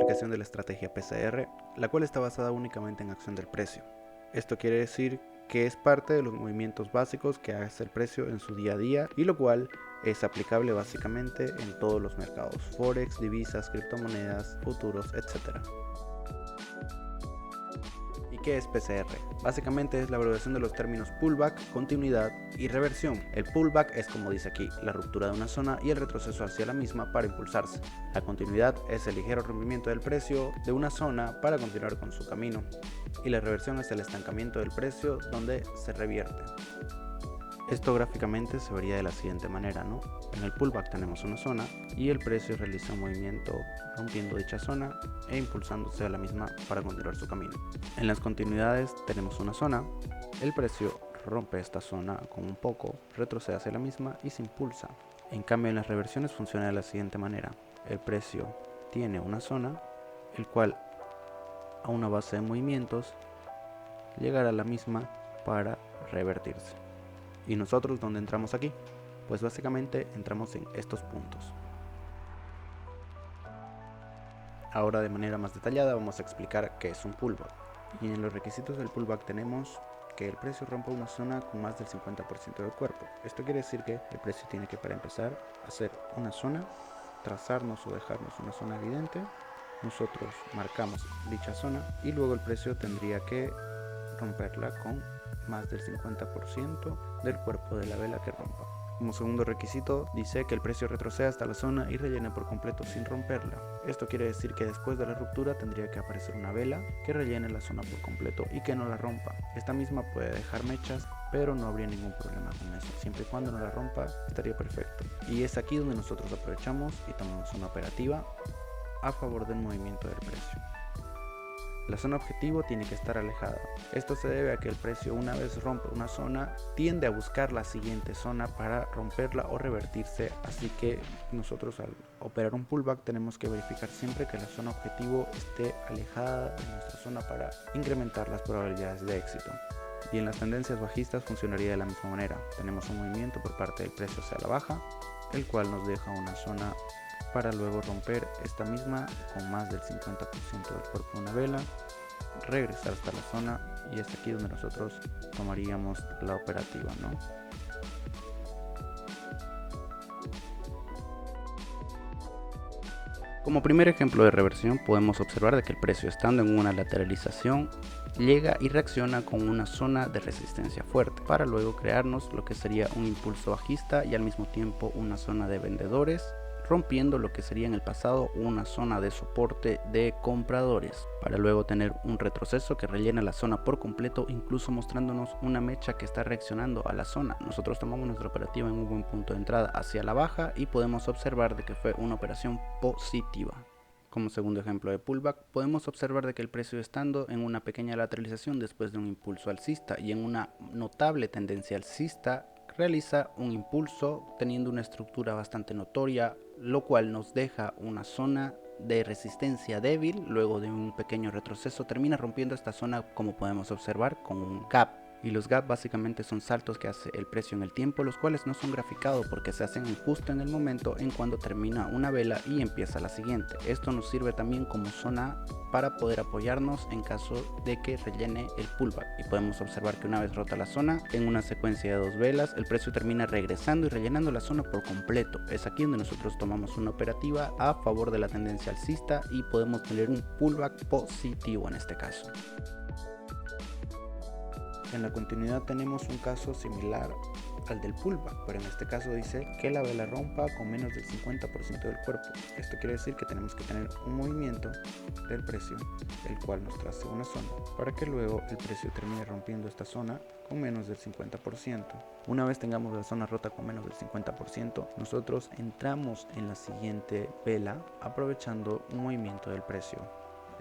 aplicación de la estrategia PCR, la cual está basada únicamente en acción del precio. Esto quiere decir que es parte de los movimientos básicos que hace el precio en su día a día y lo cual es aplicable básicamente en todos los mercados: forex, divisas, criptomonedas, futuros, etc. ¿Y qué es PCR? Básicamente es la abreviación de los términos pullback, continuidad y reversión. El pullback es, como dice aquí, la ruptura de una zona y el retroceso hacia la misma para impulsarse. La continuidad es el ligero rompimiento del precio de una zona para continuar con su camino. Y la reversión es el estancamiento del precio donde se revierte. Esto gráficamente se vería de la siguiente manera, ¿no? En el pullback tenemos una zona y el precio realiza un movimiento rompiendo dicha zona e impulsándose a la misma para continuar su camino. En las continuidades tenemos una zona, el precio rompe esta zona con un poco, retrocede hacia la misma y se impulsa. En cambio, en las reversiones funciona de la siguiente manera: el precio tiene una zona, el cual a una base de movimientos llegará a la misma para revertirse. ¿Y nosotros dónde entramos aquí? Pues básicamente entramos en estos puntos. Ahora, de manera más detallada, vamos a explicar qué es un pullback. Y en los requisitos del pullback tenemos que el precio rompa una zona con más del 50% del cuerpo. Esto quiere decir que el precio tiene que, para empezar, hacer una zona, trazarnos o dejarnos una zona evidente. Nosotros marcamos dicha zona y luego el precio tendría que romperla con más del 50% del cuerpo de la vela que rompa. Como segundo requisito dice que el precio retroceda hasta la zona y rellene por completo sin romperla. Esto quiere decir que después de la ruptura tendría que aparecer una vela que rellene la zona por completo y que no la rompa. Esta misma puede dejar mechas, pero no habría ningún problema con eso. Siempre y cuando no la rompa, estaría perfecto. Y es aquí donde nosotros aprovechamos y tomamos una operativa a favor del movimiento del precio. La zona objetivo tiene que estar alejada. Esto se debe a que el precio, una vez rompe una zona, tiende a buscar la siguiente zona para romperla o revertirse. Así que nosotros, al operar un pullback, tenemos que verificar siempre que la zona objetivo esté alejada de nuestra zona para incrementar las probabilidades de éxito. Y en las tendencias bajistas funcionaría de la misma manera. Tenemos un movimiento por parte del precio hacia la baja, el cual nos deja una zona para luego romper esta misma con más del 50% del cuerpo de una vela, regresar hasta la zona, y es aquí donde nosotros tomaríamos la operativa, ¿no? Como primer ejemplo de reversión podemos observar de que el precio, estando en una lateralización, llega y reacciona con una zona de resistencia fuerte para luego crearnos lo que sería un impulso bajista y al mismo tiempo una zona de vendedores, rompiendo lo que sería en el pasado una zona de soporte de compradores, para luego tener un retroceso que rellena la zona por completo, incluso mostrándonos una mecha que está reaccionando a la zona. Nosotros tomamos nuestra operativa en un buen punto de entrada hacia la baja y podemos observar de que fue una operación positiva. Como segundo ejemplo de pullback, podemos observar de que el precio, estando en una pequeña lateralización después de un impulso alcista y en una notable tendencia alcista, realiza un impulso teniendo una estructura bastante notoria, lo cual nos deja una zona de resistencia débil. Luego de un pequeño retroceso termina rompiendo esta zona, como podemos observar, con un gap. Y los gap básicamente son saltos que hace el precio en el tiempo, los cuales no son graficados porque se hacen justo en el momento en cuando termina una vela y empieza la siguiente. Esto nos sirve también como zona para poder apoyarnos en caso de que rellene el pullback. Y podemos observar que una vez rota la zona, en una secuencia de 2 velas, el precio termina regresando y rellenando la zona por completo. Es aquí donde nosotros tomamos una operativa a favor de la tendencia alcista y podemos tener un pullback positivo en este caso. En la continuidad tenemos un caso similar al del pullback, pero en este caso dice que la vela rompa con menos del 50% del cuerpo. Esto quiere decir que tenemos que tener un movimiento del precio, el cual nos trace una zona, para que luego el precio termine rompiendo esta zona con menos del 50%. Una vez tengamos la zona rota con menos del 50%, nosotros entramos en la siguiente vela aprovechando un movimiento del precio.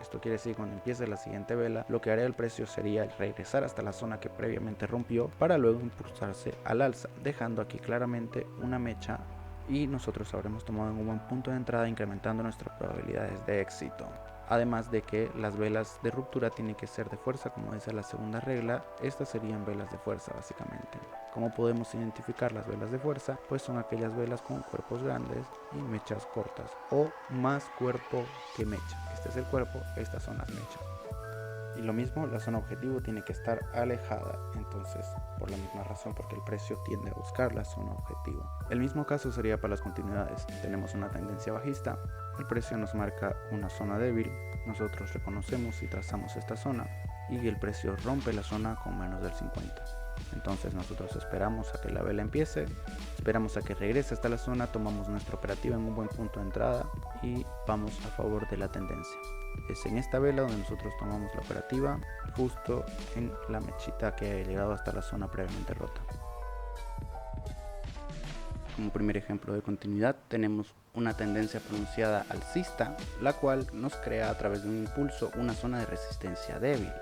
Esto quiere decir que cuando empiece la siguiente vela, lo que hará el precio sería regresar hasta la zona que previamente rompió para luego impulsarse al alza, dejando aquí claramente una mecha, y nosotros habremos tomado en un buen punto de entrada, incrementando nuestras probabilidades de éxito. Además de que las velas de ruptura tienen que ser de fuerza, como dice la segunda regla. Estas serían velas de fuerza básicamente. ¿Cómo podemos identificar las velas de fuerza? Pues son aquellas velas con cuerpos grandes y mechas cortas, o más cuerpo que mecha. Este es el cuerpo, estas son las mechas. Y lo mismo, la zona objetivo tiene que estar alejada, entonces por la misma razón, porque el precio tiende a buscar la zona objetivo. El mismo caso sería para las continuidades. Tenemos una tendencia bajista, el precio nos marca una zona débil, nosotros reconocemos y trazamos esta zona y el precio rompe la zona con menos del 50. Entonces nosotros esperamos a que la vela empiece, esperamos a que regrese hasta la zona, tomamos nuestra operativa en un buen punto de entrada y vamos a favor de la tendencia. Es en esta vela donde nosotros tomamos la operativa, justo en la mechita que ha llegado hasta la zona previamente rota. Como primer ejemplo de continuidad tenemos una tendencia pronunciada alcista, la cual nos crea a través de un impulso una zona de resistencia débil.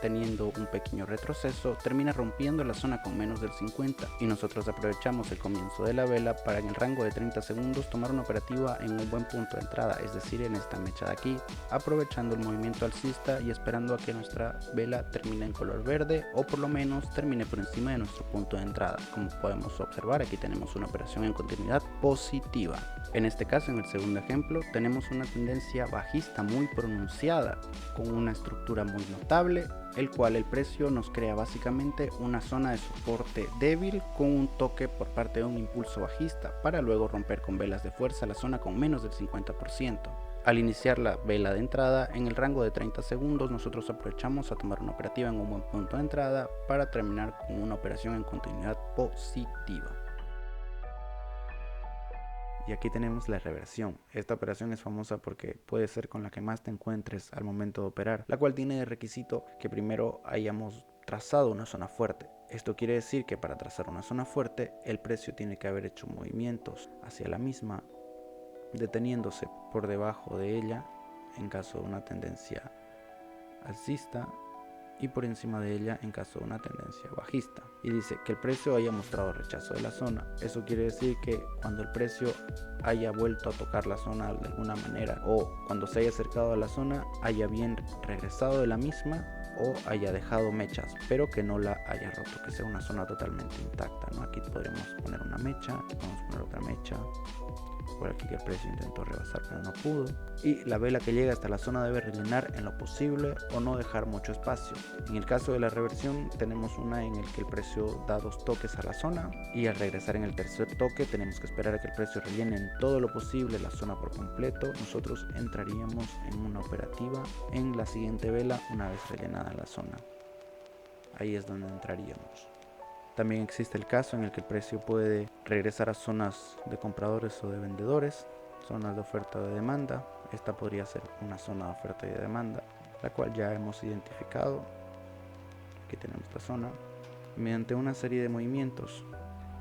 Teniendo un pequeño retroceso, termina rompiendo la zona con menos del 50 y nosotros aprovechamos el comienzo de la vela para en el rango de 30 segundos tomar una operativa en un buen punto de entrada, es decir, en esta mecha de aquí, aprovechando el movimiento alcista y esperando a que nuestra vela termine en color verde o por lo menos termine por encima de nuestro punto de entrada. Como podemos observar, aquí tenemos una operación en continuidad positiva. En este caso, en el segundo ejemplo, tenemos una tendencia bajista muy pronunciada con una estructura muy notable, el cual el precio nos crea básicamente una zona de soporte débil con un toque por parte de un impulso bajista para luego romper con velas de fuerza la zona con menos del 50%. Al iniciar la vela de entrada en el rango de 30 segundos, nosotros aprovechamos a tomar una operativa en un buen punto de entrada para terminar con una operación en continuidad positiva. Y aquí tenemos la reversión. Esta operación es famosa porque puede ser con la que más te encuentres al momento de operar, la cual tiene de requisito que primero hayamos trazado una zona fuerte. Esto quiere decir que para trazar una zona fuerte, el precio tiene que haber hecho movimientos hacia la misma, deteniéndose por debajo de ella en caso de una tendencia alcista y por encima de ella en caso de una tendencia bajista. Y dice que el precio haya mostrado rechazo de la zona. Eso quiere decir que cuando el precio haya vuelto a tocar la zona de alguna manera o cuando se haya acercado a la zona haya bien regresado de la misma o haya dejado mechas, pero que no la haya roto, que sea una zona totalmente intacta, ¿no? Aquí podremos poner una mecha, aquí podemos poner otra mecha, por aquí que el precio intentó rebasar pero no pudo, y la vela que llega hasta la zona debe rellenar en lo posible o no dejar mucho espacio. En el caso de la reversión tenemos una en el que el precio da 2 toques a la zona y al regresar en el tercer toque tenemos que esperar a que el precio rellene en todo lo posible la zona por completo. Nosotros entraríamos en una operativa en la siguiente vela una vez rellenada la zona. Ahí es donde entraríamos. También existe el caso en el que el precio puede regresar a zonas de compradores o de vendedores, zonas de oferta o de demanda. Esta podría ser una zona de oferta y de demanda, la cual ya hemos identificado. Aquí tenemos esta zona. Mediante una serie de movimientos,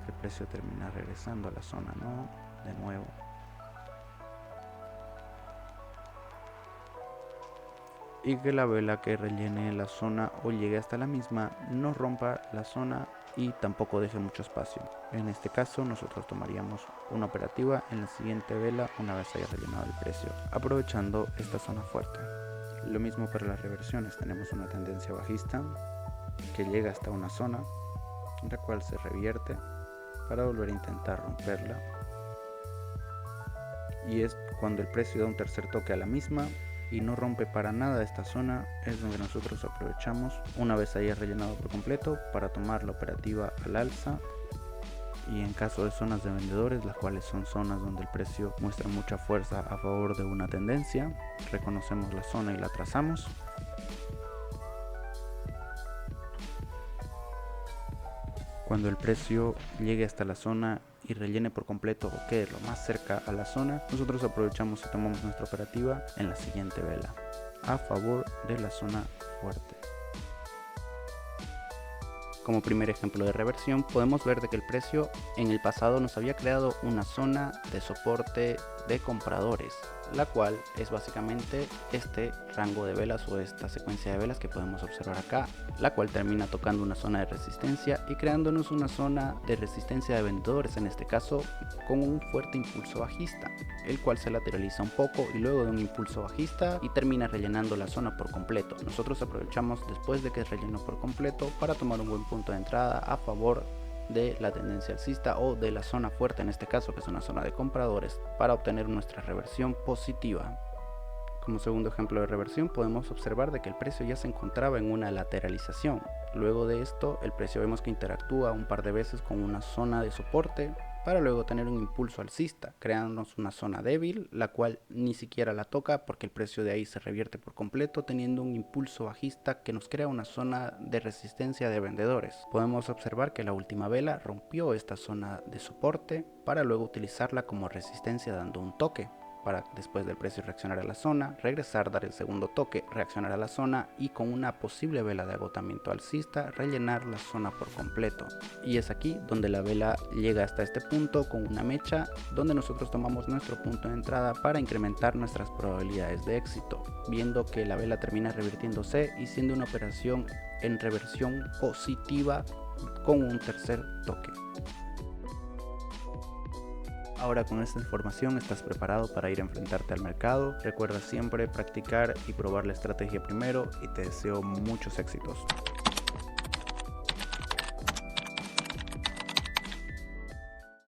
el precio termina regresando a la zona, ¿no? De nuevo. Y que la vela que rellene la zona o llegue hasta la misma no rompa la zona y tampoco deje mucho espacio. En este caso nosotros tomaríamos una operativa en la siguiente vela una vez haya rellenado el precio, aprovechando esta zona fuerte. Lo mismo para las reversiones, tenemos una tendencia bajista que llega hasta una zona, la cual se revierte para volver a intentar romperla. Y es cuando el precio da un tercer toque a la misma y no rompe para nada esta zona, es donde nosotros aprovechamos una vez haya rellenado por completo para tomar la operativa al alza. Y en caso de zonas de vendedores, las cuales son zonas donde el precio muestra mucha fuerza a favor de una tendencia, reconocemos la zona y la trazamos. Cuando el precio llegue hasta la zona y rellene por completo o quede lo más cerca a la zona, nosotros aprovechamos y tomamos nuestra operativa en la siguiente vela a favor de la zona fuerte. Como primer ejemplo de reversión, podemos ver de que el precio en el pasado nos había creado una zona de soporte de compradores, la cual es básicamente este rango de velas o esta secuencia de velas que podemos observar acá, la cual termina tocando una zona de resistencia y creándonos una zona de resistencia de vendedores, en este caso con un fuerte impulso bajista, el cual se lateraliza un poco y luego de un impulso bajista y termina rellenando la zona por completo. Nosotros aprovechamos después de que rellenó por completo para tomar un buen punto de entrada a favor de la tendencia alcista o de la zona fuerte, en este caso que es una zona de compradores, para obtener nuestra reversión positiva. Como segundo ejemplo de reversión podemos observar de que el precio ya se encontraba en una lateralización. Luego de esto el precio vemos que interactúa un par de veces con una zona de soporte para luego tener un impulso alcista, creándonos una zona débil, la cual ni siquiera la toca porque el precio de ahí se revierte por completo, teniendo un impulso bajista que nos crea una zona de resistencia de vendedores. Podemos observar que la última vela rompió esta zona de soporte para luego utilizarla como resistencia dando un toque, para después del precio reaccionar a la zona, regresar, dar el segundo toque, reaccionar a la zona y con una posible vela de agotamiento alcista rellenar la zona por completo. Y es aquí donde la vela llega hasta este punto con una mecha, donde nosotros tomamos nuestro punto de entrada para incrementar nuestras probabilidades de éxito, viendo que la vela termina revirtiéndose y siendo una operación en reversión positiva con un tercer toque. Ahora con esta información estás preparado para ir a enfrentarte al mercado. Recuerda siempre practicar y probar la estrategia primero y te deseo muchos éxitos.